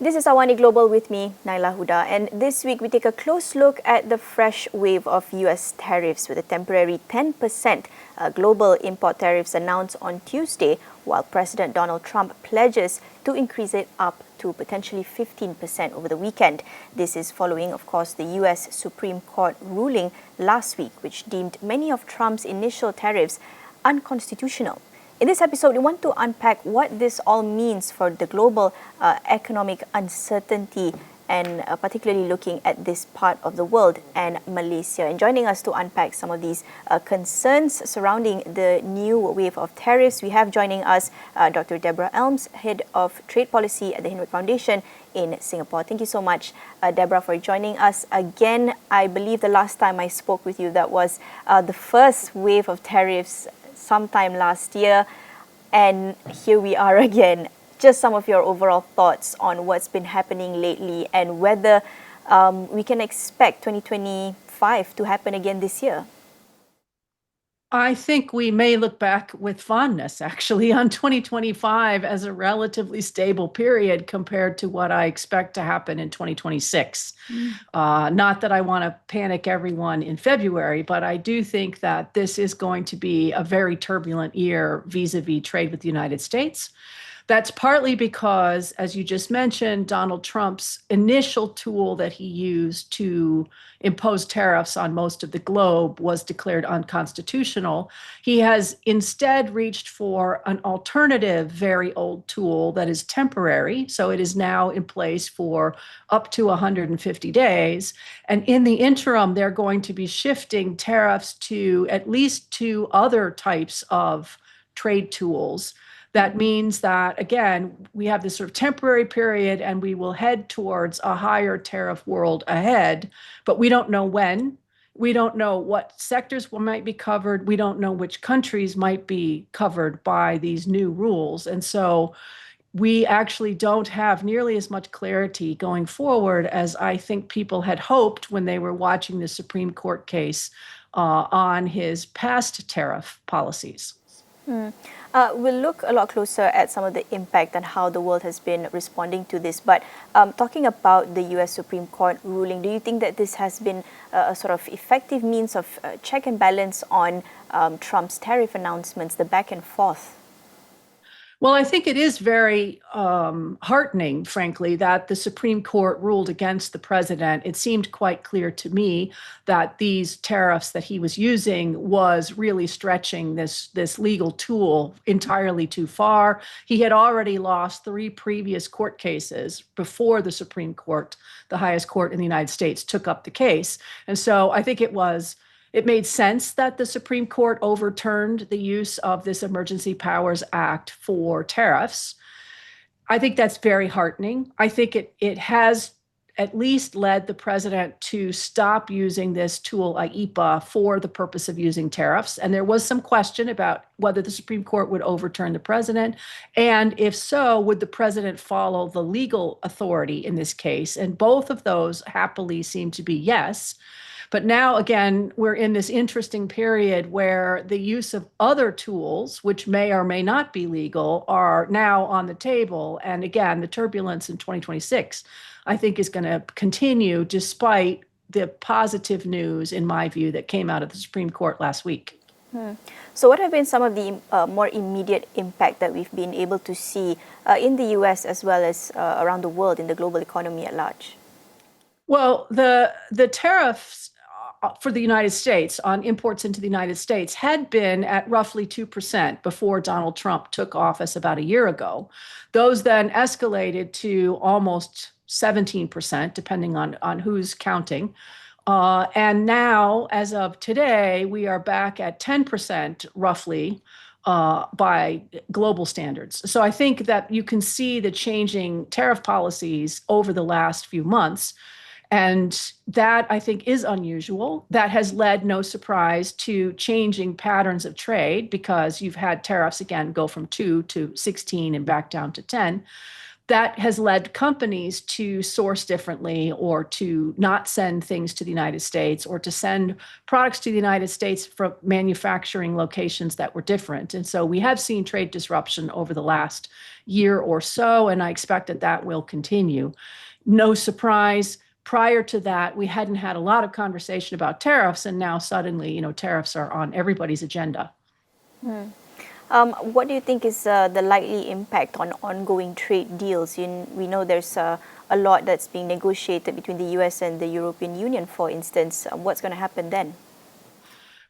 This is AWANI Global with me, Nailah Huda, and this week we take a close look at the fresh wave of US tariffs with a temporary 10% global import tariffs announced on Tuesday, while President Donald Trump pledges to increase it up to potentially 15% over the weekend. This is following, of course, the US Supreme Court ruling last week, which deemed many of Trump's initial tariffs unconstitutional. In this episode, we want to unpack what this all means for the global economic uncertainty and particularly looking at this part of the world and Malaysia. And joining us to unpack some of these concerns surrounding the new wave of tariffs, we have joining us Dr. Deborah Elms, Head of Trade Policy at the Hinwick Foundation in Singapore. Thank you so much, Deborah, for joining us again. I believe the last time I spoke with you, that was the first wave of tariffs sometime last year, and here we are again. Just some of your overall thoughts on what's been happening lately and whether we can expect 2025 to happen again this year. I think we may look back with fondness, actually, on 2025 as a relatively stable period compared to what I expect to happen in 2026. Not that I want to panic everyone in February, but I do think that this is going to be a very turbulent year vis-a-vis trade with the United States. That's partly because, as you just mentioned, Donald Trump's initial tool that he used to impose tariffs on most of the globe was declared unconstitutional. He has instead reached for an alternative, very old tool that is temporary. So it is now in place for up to 150 days. And in the interim, they're going to be shifting tariffs to at least two other types of trade tools. That means that, again, we have this sort of temporary period and we will head towards a higher tariff world ahead, but we don't know when. We don't know what sectors might be covered. We don't know which countries might be covered by these new rules. And so we actually don't have nearly as much clarity going forward as I think people had hoped when they were watching the Supreme Court case on his past tariff policies. We'll look a lot closer at some of the impact and how the world has been responding to this. But talking about the US Supreme Court ruling, do you think that this has been a sort of effective means of check and balance on Trump's tariff announcements, the back and forth? Well, I think it is very heartening, frankly, that the Supreme Court ruled against the president. It seemed quite clear to me that these tariffs that he was using was really stretching this legal tool entirely too far. He had already lost 3 previous court cases before the Supreme Court, the highest court in the United States, took up the case. And so I think it made sense that the Supreme Court overturned the use of this Emergency Powers Act for tariffs. I think that's very heartening. I think it has at least led the president to stop using this tool, IEPA, for the purpose of using tariffs. And there was some question about whether the Supreme Court would overturn the president. And if so, would the president follow the legal authority in this case? And both of those happily seem to be yes. But now, again, we're in this interesting period where the use of other tools, which may or may not be legal, are now on the table. And again, the turbulence in 2026, I think, is going to continue despite the positive news, in my view, that came out of the Supreme Court last week. So what have been some of the more immediate impact that we've been able to see in the US as well as around the world in the global economy at large? Well, the tariffs for the United States on imports into the United States had been at roughly 2% before Donald Trump took office about a year ago. Those then escalated to almost 17%, depending on who's counting. And now, as of today, we are back at 10% roughly by global standards. So I think that you can see the changing tariff policies over the last few months. And that, I think, is unusual. That has led, no surprise, to changing patterns of trade because you've had tariffs, again, go from 2 to 16 and back down to 10. that has led companies to source differently or to not send things to the United States or to send products to the United States from manufacturing locations that were different. And so we have seen trade disruption over the last year or so, and I expect that that will continue. No surprise, prior to that, we hadn't had a lot of conversation about tariffs, and now suddenly, tariffs are on everybody's agenda. What do you think is the likely impact on ongoing trade deals? We know there's a lot that's being negotiated between the US and the European Union, for instance. What's going to happen then?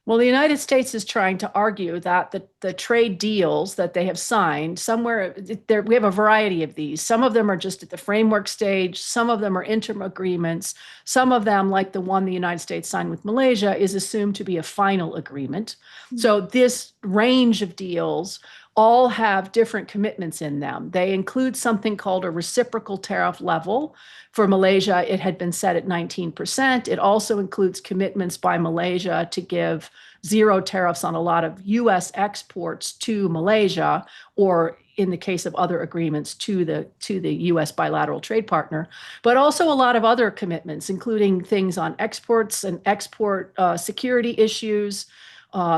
Well, the United States is trying to argue that the trade deals that they have signed, somewhere there, we have a variety of these. Some of them are just at the framework stage. Some of them are interim agreements. Some of them, like the one the United States signed with Malaysia, is assumed to be a final agreement. So this range of deals all have different commitments in them. They include something called a reciprocal tariff level. For Malaysia, it had been set at 19%. It also includes commitments by Malaysia to give zero tariffs on a lot of US exports to Malaysia, or in the case of other agreements to the US bilateral trade partner, but also a lot of other commitments, including things on exports and export security issues,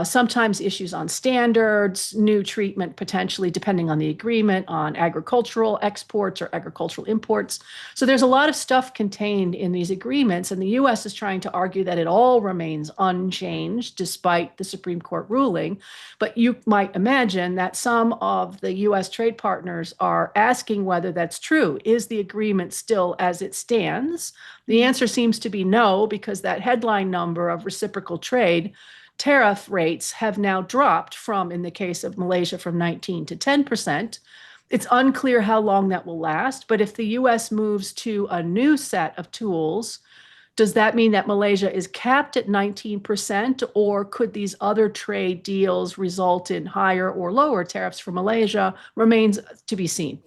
sometimes issues on standards, new treatment potentially, depending on the agreement, on agricultural exports or agricultural imports. So there's a lot of stuff contained in these agreements, and the US is trying to argue that it all remains unchanged despite the Supreme Court ruling. But you might imagine that some of the US trade partners are asking whether that's true. Is the agreement still as it stands? The answer seems to be no, because that headline number of reciprocal trade tariff rates have now dropped from, in the case of Malaysia, from 19 to 10%. It's unclear how long that will last, but if the US moves to a new set of tools, does that mean that Malaysia is capped at 19%, or could these other trade deals result in higher or lower tariffs for Malaysia? Remains to be seen.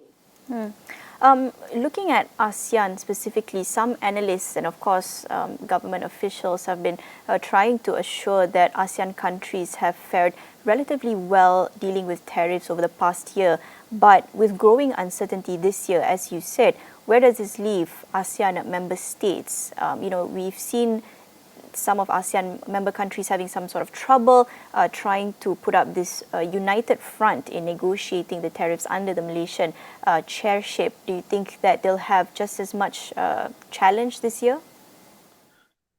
Looking at ASEAN specifically, some analysts and of course government officials have been trying to assure that ASEAN countries have fared relatively well dealing with tariffs over the past year. But with growing uncertainty this year, as you said, where does this leave ASEAN member states? We've seen some of ASEAN member countries having some sort of trouble trying to put up this united front in negotiating the tariffs under the Malaysian chairship. Do you think that they'll have just as much challenge this year?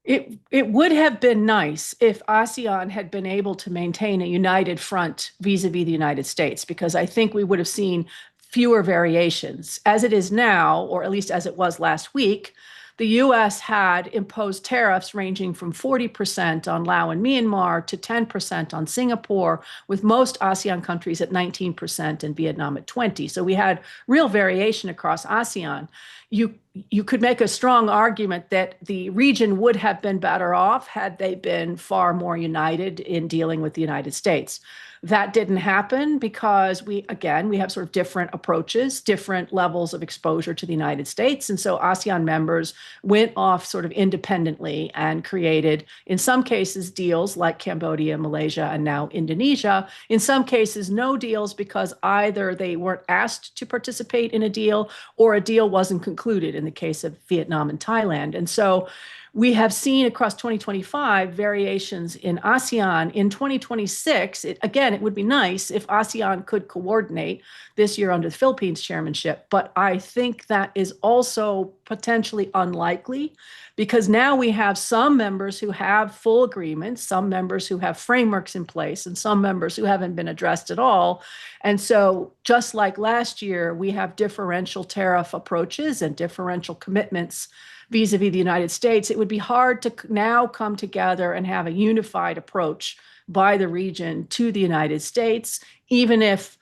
It would have been nice if ASEAN had been able to maintain a united front vis-a-vis the United States, because I think we would have seen fewer variations. As it is now, or at least as it was last week, the US had imposed tariffs ranging from 40% on Laos and Myanmar to 10% on Singapore, with most ASEAN countries at 19% and Vietnam at 20%. So we had real variation across ASEAN. You could make a strong argument that the region would have been better off had they been far more united in dealing with the United States. That didn't happen because we have sort of different approaches, different levels of exposure to the United States. And so ASEAN members went off sort of independently and created, in some cases, deals like Cambodia, Malaysia, and now Indonesia. In some cases, no deals because either they weren't asked to participate in a deal or a deal wasn't concluded in the case of Vietnam and Thailand. And so we have seen across 2025 variations in ASEAN. In 2026, it would be nice if ASEAN could coordinate this year under the Philippines chairmanship, but I think that is also potentially unlikely, because now we have some members who have full agreements, some members who have frameworks in place, and some members who haven't been addressed at all. And so just like last year, we have differential tariff approaches and differential commitments vis-a-vis the United States. It would be hard to now come together and have a unified approach by the region to the United States, even if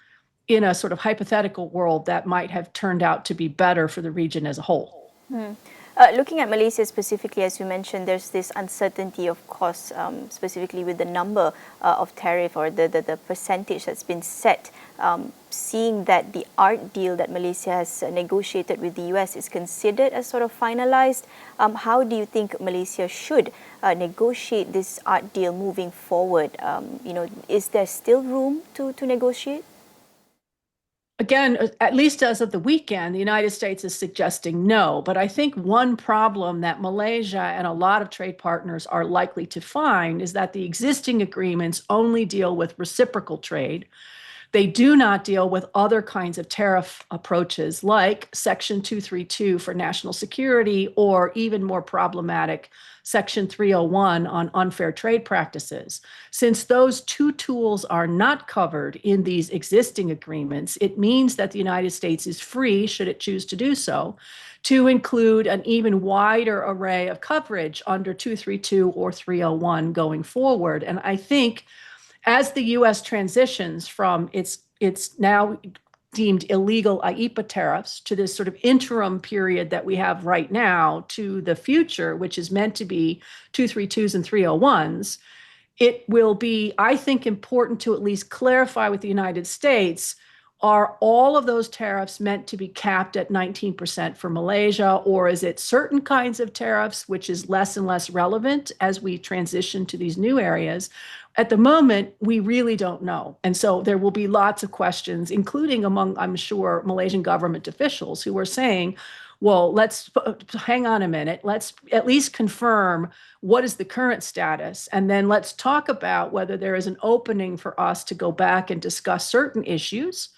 in a sort of hypothetical world that might have turned out to be better for the region as a whole. Looking at Malaysia specifically, as you mentioned, there's this uncertainty, of course, specifically with the number of tariff or the percentage that's been set. Seeing that the art deal that Malaysia has negotiated with the US is considered as sort of finalized, how do you think Malaysia should negotiate this art deal moving forward? Is there still room to negotiate? Again, at least as of the weekend, the United States is suggesting no. But I think one problem that Malaysia and a lot of trade partners are likely to find is that the existing agreements only deal with reciprocal trade. They do not deal with other kinds of tariff approaches like Section 232 for national security, or even more problematic, Section 301 on unfair trade practices. Since those two tools are not covered in these existing agreements, it means that the United States is free, should it choose to do so, to include an even wider array of coverage under 232 or 301 going forward. And I think as the U.S. transitions from its now deemed illegal IEEPA tariffs to this sort of interim period that we have right now to the future, which is meant to be 232s and 301s, it will be, I think, important to at least clarify with the United States, are all of those tariffs meant to be capped at 19% for Malaysia, or is it certain kinds of tariffs, which is less and less relevant as we transition to these new areas? At the moment, we really don't know. And so there will be lots of questions, including among, I'm sure, Malaysian government officials who are saying, well, let's hang on a minute. Let's at least confirm what is the current status. And then let's talk about whether there is an opening for us to go back and discuss certain issues.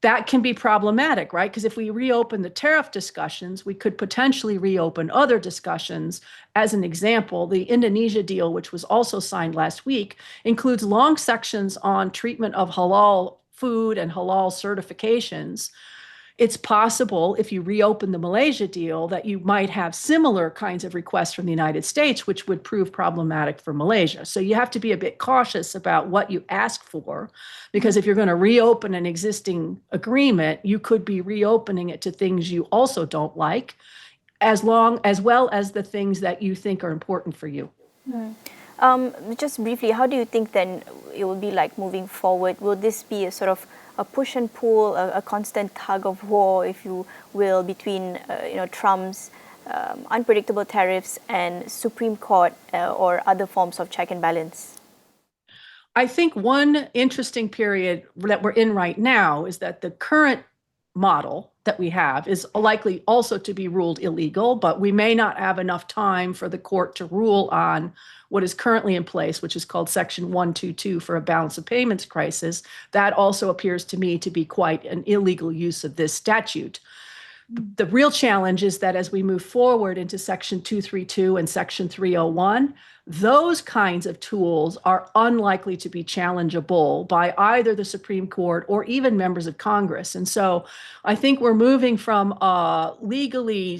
That can be problematic, right? Because if we reopen the tariff discussions, we could potentially reopen other discussions. As an example, the Indonesia deal, which was also signed last week, includes long sections on treatment of halal food and halal certifications. It's possible if you reopen the Malaysia deal that you might have similar kinds of requests from the United States, which would prove problematic for Malaysia. So you have to be a bit cautious about what you ask for, because if you're going to reopen an existing agreement, you could be reopening it to things you also don't like, as well as the things that you think are important for you. Just briefly, how do you think then it will be like moving forward? Will this be a sort of a push and pull, a constant tug of war, if you will, between Trump's unpredictable tariffs and Supreme Court or other forms of check and balance? I think one interesting period that we're in right now is that the current model that we have is likely also to be ruled illegal, but we may not have enough time for the court to rule on what is currently in place, which is called Section 122 for a balance of payments crisis. That also appears to me to be quite an illegal use of this statute. The real challenge is that as we move forward into Section 232 and Section 301, those kinds of tools are unlikely to be challengeable by either the Supreme Court or even members of Congress. And so I think we're moving from a legally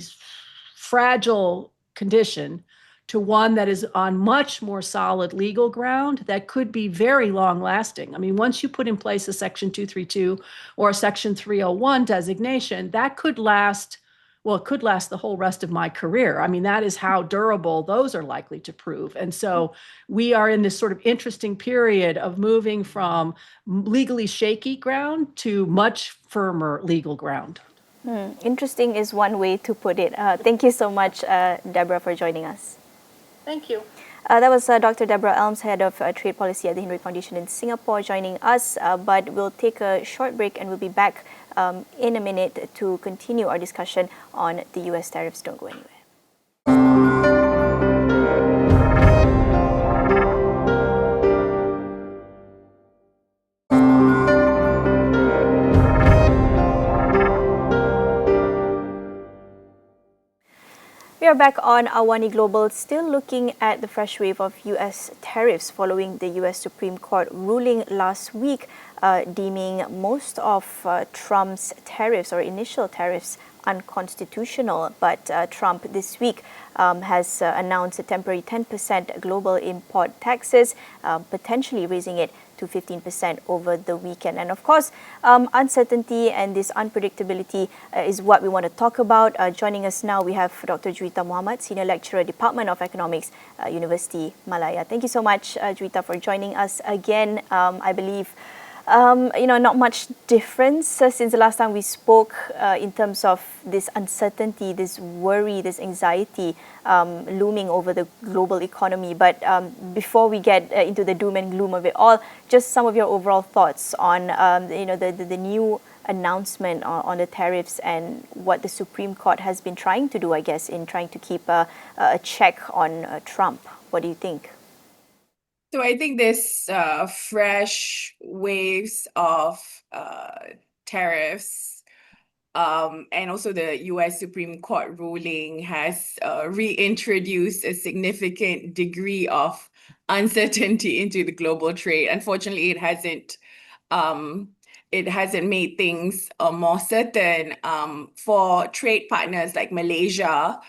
fragile condition to one that is on much more solid legal ground that could be very long lasting. I mean, once you put in place a Section 232 or a Section 301 designation, that could last, well, it could last the whole rest of my career. I mean, that is how durable those are likely to prove. And so we are in this sort of interesting period of moving from legally shaky ground to much firmer legal ground. Interesting is one way to put it. Thank you so much, Deborah, for joining us. Thank you. That was Dr. Deborah Elms, Head of Trade Policy at the Hindrey Foundation in Singapore, joining us. But we'll take a short break and we'll be back in a minute to continue our discussion on the US tariffs. Don't go anywhere. We are back on AWANI Global, still looking at the fresh wave of US tariffs following the US Supreme Court ruling last week, deeming most of Trump's tariffs or initial tariffs unconstitutional. But Trump this week has announced a temporary 10% global import taxes, potentially raising it to 15% over the weekend. And of course, uncertainty and this unpredictability is what we want to talk about. Joining us now, we have Dr. Juita Mohamad, Senior Lecturer, Department of Economics, University Malaya. Thank you so much, Juita, for joining us again. I believe not much difference since the last time we spoke in terms of this uncertainty, this worry, this anxiety looming over the global economy. But before we get into the doom and gloom of it all, just some of your overall thoughts on the new announcement on the tariffs and what the Supreme Court has been trying to do, I guess, in trying to keep a check on Trump. What do you think? So I think this fresh waves of tariffs and also the US Supreme Court ruling has reintroduced a significant degree of uncertainty into the global trade. Unfortunately, um, it hasn't made things more certain for trade partners like Malaysia,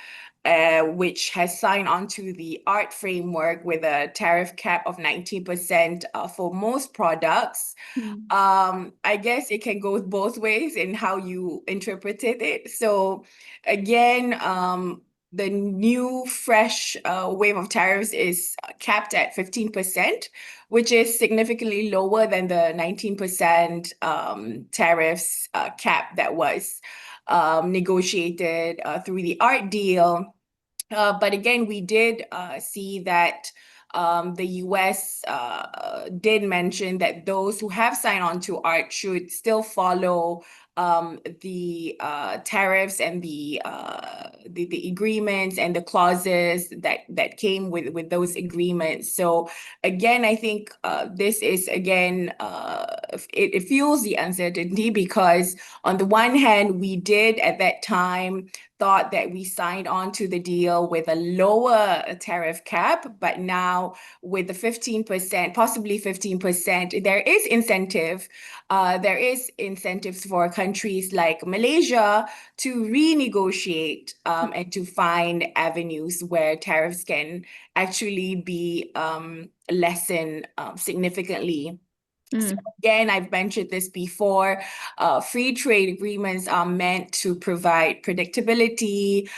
which has signed on to the art framework with a tariff cap of 19% for most products. I guess it can go both ways in how you interpreted it. So again, the new fresh wave of tariffs is capped at 15%, which is significantly lower than the 19% tariffs cap that was negotiated through the art deal. But again, we did see that the US did mention that those who have signed on to art should still follow the tariffs and the agreements and the clauses that came with those agreements. So again, I think this is again it fuels the uncertainty because on the one hand, we did at that time thought that we signed on to the deal with a lower tariff cap, but now with the 15%, possibly 15%, there is incentive. There is incentives for countries like Malaysia to renegotiate and to find avenues where tariffs can actually be lessened significantly. So again, I've mentioned this before, free trade agreements are meant to provide predictability,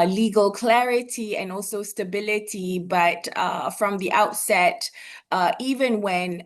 legal clarity, and also stability. But from the outset, even when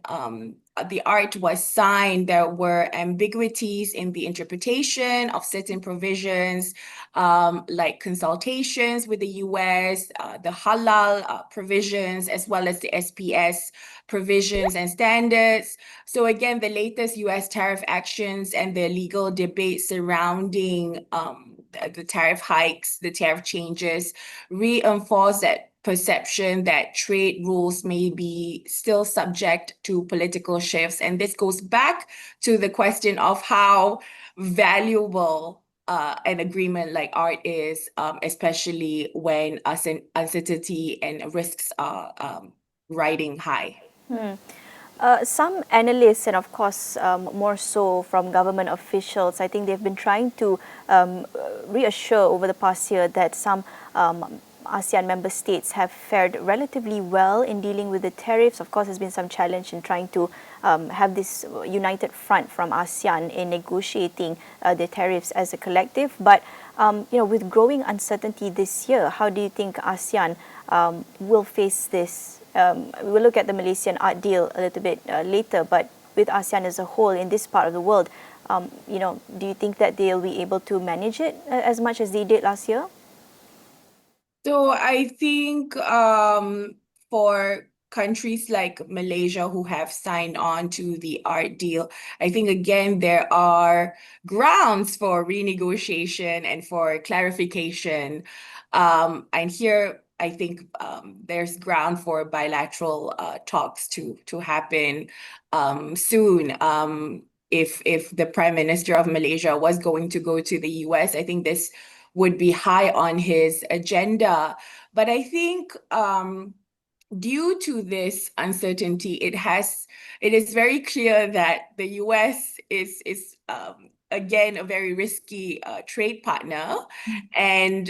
the art was signed, there were ambiguities in the interpretation of certain provisions, like consultations with the US, the halal provisions, as well as the SPS provisions and standards. So again, the latest US tariff actions and the legal debate surrounding the tariff hikes, the tariff changes, reinforce that perception that trade rules may be still subject to political shifts. And this goes back to the question of how valuable an agreement like art is, especially when uncertainty and risks are riding high. Some analysts, and of course more so from government officials, I think they've been trying to reassure over the past year that some ASEAN member states have fared relatively well in dealing with the tariffs. Of course, there's been some challenge in trying to have this united front from ASEAN in negotiating the tariffs as a collective. But with growing uncertainty this year, how do you think ASEAN will face this? We'll look at the Malaysian art deal a little bit later, but with ASEAN as a whole in this part of the world, do you think that they'll be able to manage it as much as they did last year? So I think for countries like Malaysia who have signed on to the art deal, I think again there are grounds for renegotiation and for clarification. And here I think there's ground for bilateral talks to happen soon. If the Prime Minister of Malaysia was going to go to the US, I think this would be high on his agenda. But I think due to this uncertainty, it is very clear that the US is again a very risky trade partner, and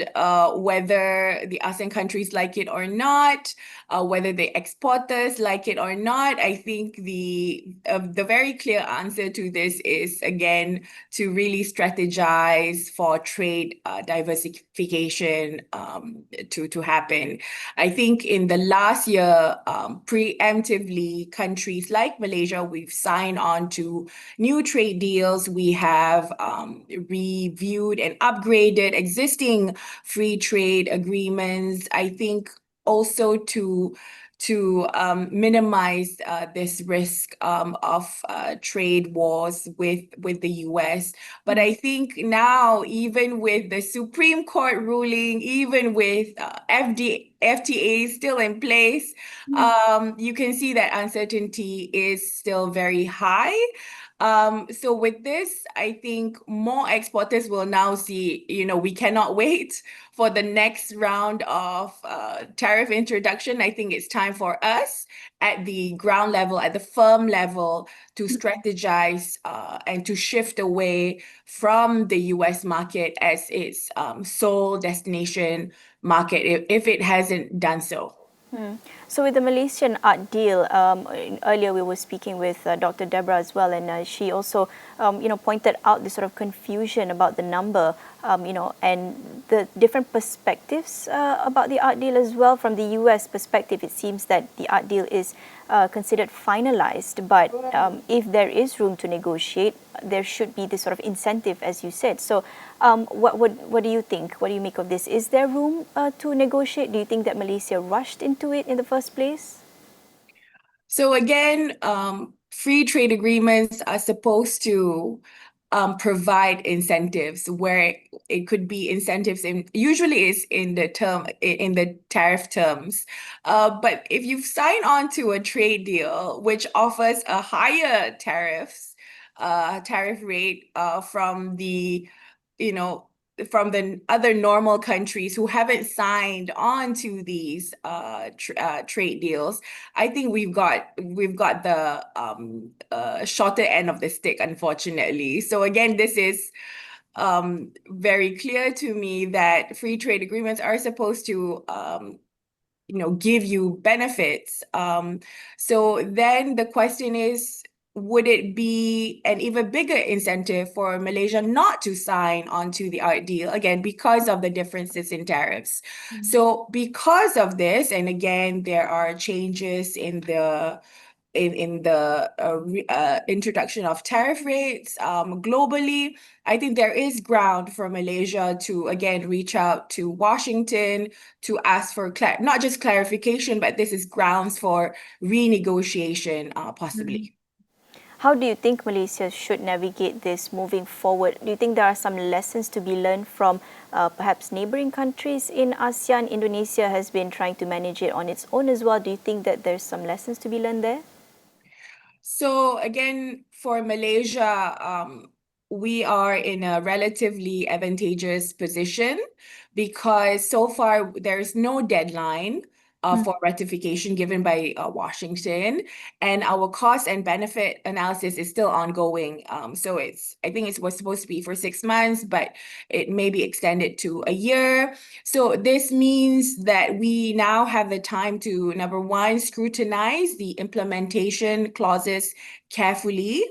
whether the ASEAN countries like it or not, whether the exporters like it or not, I think the very clear answer to this is again to really strategize for trade diversification to happen. I think in the last year, preemptively, countries like Malaysia, we've signed on to new trade deals. We have reviewed and upgraded existing free trade agreements. I think also to to minimize this risk of trade wars with the US. But I think now, even with the Supreme Court ruling, even with FTA still in place, you can see that uncertainty is still very high. So with this, I think more exporters will now see, we cannot wait for the next round of tariff introduction. I think it's time for us at the ground level, at the firm level, to strategize and to shift away from the US market as its sole destination market, if it hasn't done so. So with the Malaysian art deal, earlier we were speaking with Dr. Deborah as well, and she also, pointed out the sort of confusion about the number, and the different perspectives about the art deal as well. From the US perspective, it seems that the art deal is considered finalized, but if there is room to negotiate, there should be this sort of incentive, as you said. So what do you think? What do you make of this? Is there room to negotiate? Do you think that Malaysia rushed into it in the first place? So again, free trade agreements are supposed to provide incentives, where it could be incentives usually is in the tariff terms. But if you've signed on to a trade deal which offers a higher tariff rate from the other normal countries who haven't signed on to these trade deals, I think we've got the shorter end of the stick, unfortunately. So again, this is very clear to me that free trade agreements are supposed to give you benefits. So then the question is, would it be an even bigger incentive for Malaysia not to sign onto the art deal, again, because of the differences in tariffs? So because of this, and again, there are changes in the introduction of tariff rates globally, I think there is ground for Malaysia to again reach out to Washington to ask for not just clarification, but this is grounds for renegotiation possibly. How do you think Malaysia should navigate this moving forward? Do you think there are some lessons to be learned from perhaps neighboring countries in ASEAN? Indonesia has been trying to manage it on its own as well. Do you think that there's some lessons to be learned there? So again, for Malaysia, we are in a relatively advantageous position because so far there's no deadline for ratification given by Washington, and our cost and benefit analysis is still ongoing. So I think it was supposed to be for 6 months, but it may be extended to a year. So this means that we now have the time to, number one, scrutinize the implementation clauses carefully.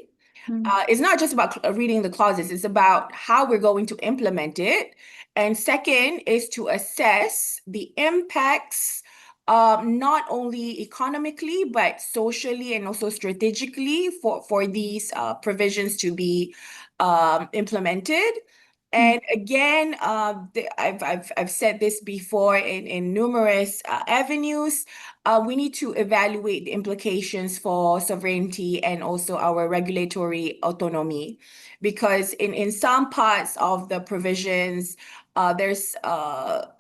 It's not just about reading the clauses, it's about how we're going to implement it. And second is to assess the impacts, not only economically, but socially and also strategically for these provisions to be implemented. And again, I've said this before in numerous avenues. We need to evaluate the implications for sovereignty and also our regulatory autonomy, because in some parts of the provisions, there's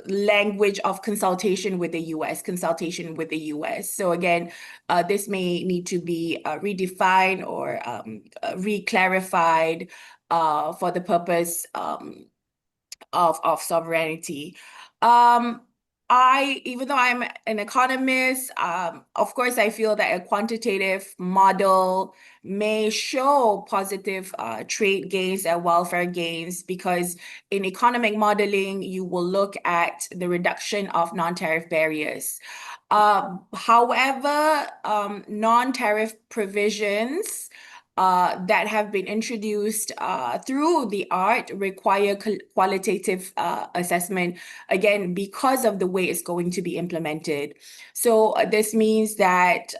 language of consultation with the US. So again, this may need to be redefined or reclarified for the purpose of sovereignty. Even though I'm an economist, of course, I feel that a quantitative model may show positive trade gains and welfare gains, because in economic modeling, you will look at the reduction of non-tariff barriers. However, non-tariff provisions that have been introduced through the art require qualitative assessment, again, because of the way it's going to be implemented. So this means that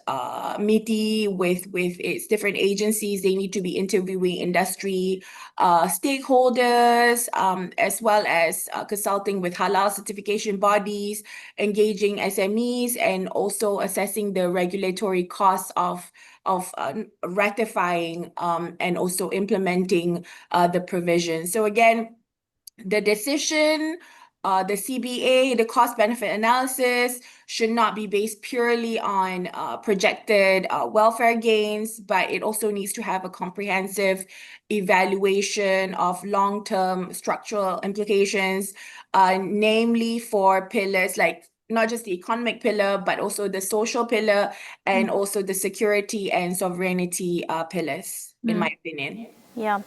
MITI, with its different agencies, they need to be interviewing industry stakeholders, as well as consulting with halal certification bodies, engaging SMEs, and also assessing the regulatory costs of ratifying and also implementing the provisions. So again, the decision, the CBA, the cost-benefit analysis should not be based purely on projected welfare gains, but it also needs to have a comprehensive evaluation of long-term structural implications, namely for pillars like not just the economic pillar, but also the social pillar and also the security and sovereignty pillars, in my opinion. Yeah.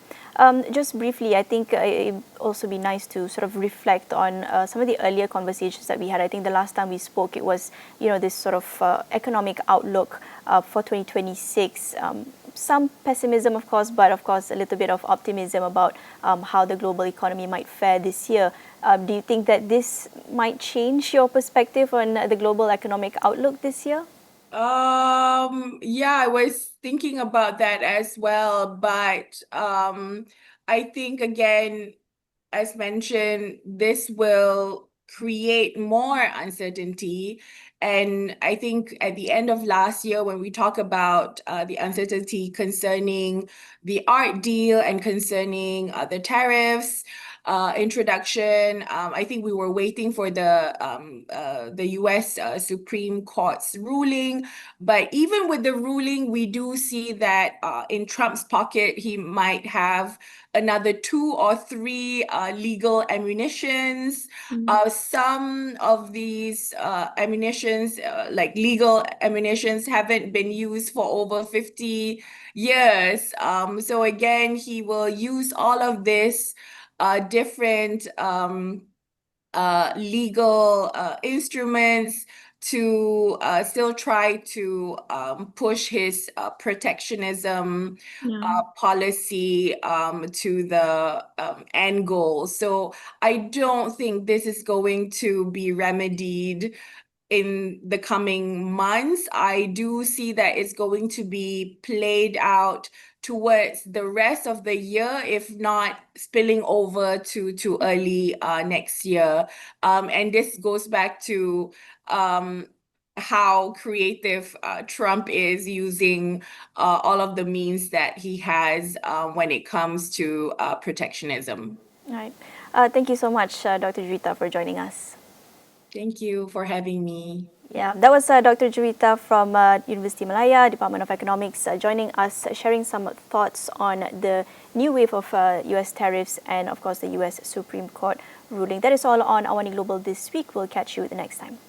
Just briefly, I think it would also be nice to sort of reflect on some of the earlier conversations that we had. I think the last time we spoke, it was, this sort of economic outlook for 2026. Some pessimism, of course, but of course a little bit of optimism about how the global economy might fare this year. Do you think that this might change your perspective on the global economic outlook this year? Yeah, I was thinking about that as well, but I think again, as mentioned, this will create more uncertainty. And I think at the end of last year, when we talk about the uncertainty concerning the art deal and concerning the tariffs introduction, I think we were waiting for the US Supreme Court's ruling. But even with the ruling, we do see that in Trump's pocket, he might have another 2 or 3 legal ammunitions. Some of these ammunitions, like legal ammunitions, haven't been used for over 50 years. So again, he will use all of this different legal instruments to still try to push his protectionism policy to the end goal. So I don't think this is going to be remedied in the coming months. I do see that it's going to be played out towards the rest of the year, if not spilling over to early next year. And this goes back to how creative Trump is using all of the means that he has when it comes to protectionism. All right. Thank you so much, Dr. Juita, for joining us. Thank you for having me. Yeah, that was Dr. Juita from University Malaya, Department of Economics, joining us, sharing some thoughts on the new wave of US tariffs and, of course, the US Supreme Court ruling. That is all on AWANI Global this week. We'll catch you the next time.